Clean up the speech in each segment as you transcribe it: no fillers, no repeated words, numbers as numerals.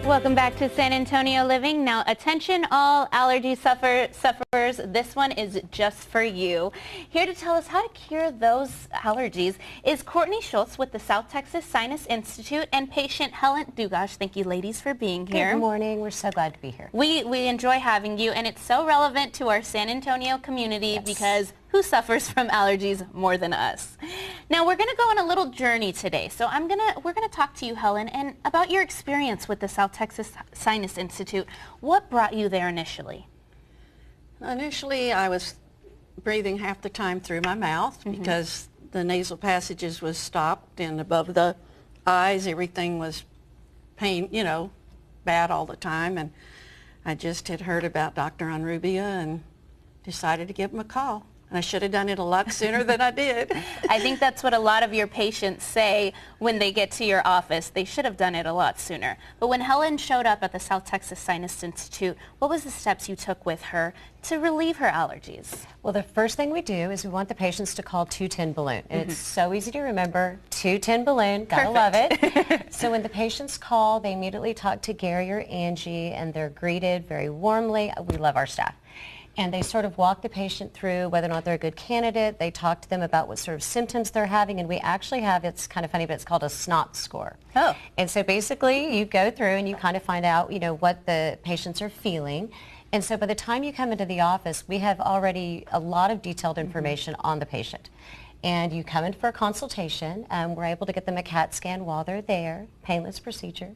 Welcome back to San Antonio Living. Now, attention all allergy sufferers, this one is just for you. Here to tell us how to cure those allergies is Courtney Schultz with the South Texas Sinus Institute and patient Helen Dugosh. Thank you, ladies, for being here. Good morning. We're so glad to be here. We enjoy having you, and it's so relevant to our San Antonio community because who suffers from allergies more than us? Now we're going to go on a little journey today. So we're going to talk to you, Helen, and about your experience with the South Texas Sinus Institute. What brought you there initially? Initially, I was breathing half the time through my mouth because the nasal passages was stopped, and above the eyes, everything was pain, bad all the time. And I just had heard about Dr. Onrubia and decided to give him a call. And I should have done it a lot sooner than I did. I think that's what a lot of your patients say when they get to your office. They should have done it a lot sooner. But when Helen showed up at the South Texas Sinus Institute, what was the steps you took with her to relieve her allergies? Well, the first thing we do is we want the patients to call 210 balloon. And it's so easy to remember, 210 balloon, gotta love it. So when the patients call, they immediately talk to Gary or Angie, and they're greeted very warmly. We love our staff. And they sort of walk the patient through whether or not they're a good candidate. They talk to them about what sort of symptoms they're having. And we actually have, it's kind of funny, but it's called a SNOT score. Oh. And so basically you go through and you kind of find out, what the patients are feeling. And so by the time you come into the office, we have already a lot of detailed information on the patient. And you come in for a consultation. We're able to get them a CAT scan while they're there, painless procedure.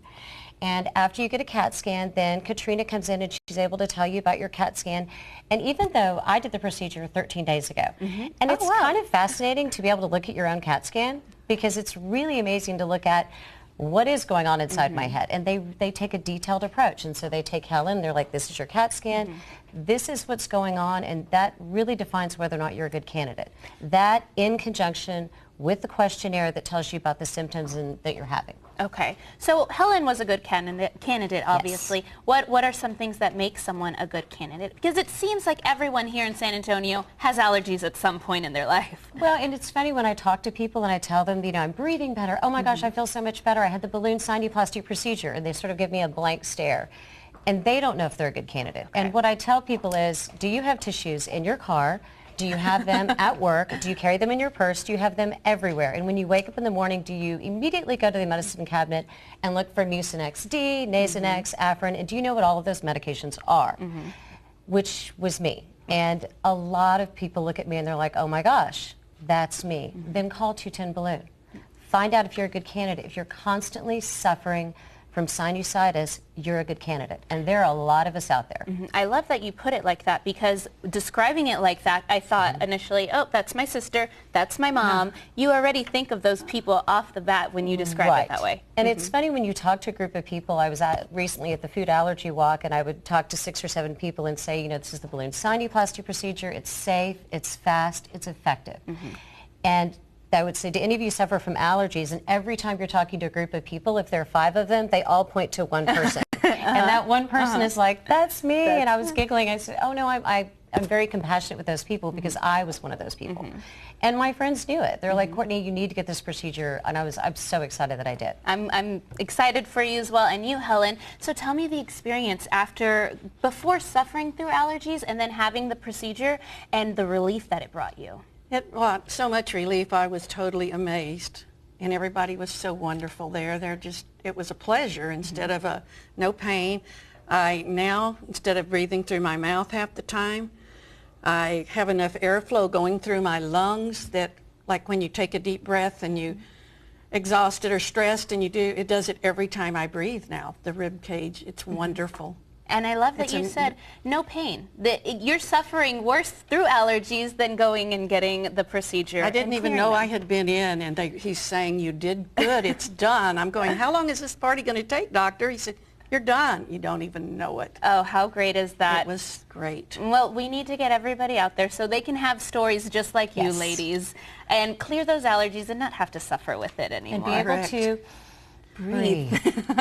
And after you get a CAT scan, then Katrina comes in and she's able to tell you about your CAT scan. And even though I did the procedure 13 days ago, and it's kind of fascinating to be able to look at your own CAT scan, because it's really amazing to look at what is going on inside my head. And they take a detailed approach. And so they take Helen, they're like, this is your CAT scan, this is what's going on, and that really defines whether or not you're a good candidate. That in conjunction with the questionnaire that tells you about the symptoms that you're having. Okay, so Helen was a good candidate, obviously. Yes. What are some things that make someone a good candidate? Because it seems like everyone here in San Antonio has allergies at some point in their life. Well, and it's funny when I talk to people and I tell them, I'm breathing better. Oh my gosh, I feel so much better. I had the balloon sinuplasty procedure, and they sort of give me a blank stare. And they don't know if they're a good candidate. Okay. And what I tell people is, do you have tissues in your car? Do you have them at work? Do you carry them in your purse? Do you have them everywhere? And when you wake up in the morning, do you immediately go to the medicine cabinet and look for Mucinex D, Nasonex, Afrin, and do you know what all of those medications are? Which was me. And a lot of people look at me and they're like, oh my gosh, that's me. Then call 210 balloon. Find out if you're a good candidate. If you're constantly suffering from sinusitis, you're a good candidate. And there are a lot of us out there. I love that you put it like that, because describing it like that, I thought initially, oh, that's my sister, that's my mom. You already think of those people off the bat when you describe it that way. And it's funny when you talk to a group of people. I was recently at the food allergy walk, and I would talk to 6 or 7 people and say, this is the balloon sinuplasty procedure. It's safe, it's fast, it's effective. And I would say, do any of you suffer from allergies? And every time you're talking to a group of people, if there are 5 of them, they all point to one person. And that one person is like, that's me. And I was giggling. I said, oh no, I'm very compassionate with those people, because I was one of those people. And my friends knew it. They're like, Courtney, you need to get this procedure. And I'm so excited that I did. I'm excited for you as well, and you, Helen. So tell me the experience before suffering through allergies and then having the procedure and the relief that it brought you. It brought so much relief. I was totally amazed, and everybody was so wonderful there. It was a pleasure instead of no pain. I now, instead of breathing through my mouth half the time, I have enough airflow going through my lungs that, like when you take a deep breath and you exhausted or stressed, and it does it every time I breathe now. The rib cage, it's wonderful. And I love that you said no pain. You're suffering worse through allergies than going and getting the procedure. I didn't even know I had been in, and he's saying, you did good, it's done. I'm going, how long is this party going to take, doctor? He said, you're done. You don't even know it. Oh, how great is that? It was great. Well, we need to get everybody out there so they can have stories just like you ladies and clear those allergies and not have to suffer with it anymore. And be able to breathe.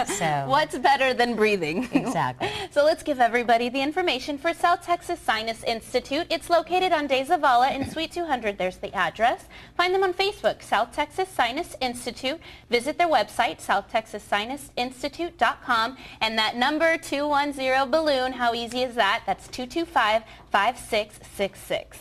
So What's better than breathing? exactly. So let's give everybody the information for South Texas Sinus Institute. It's located on Zavala in Suite 200. There's the address. Find them on Facebook, South Texas Sinus Institute. Visit their website, southtexassinusinstitute.com. And that number 210-BALLOON, how easy is that? That's 225-5666.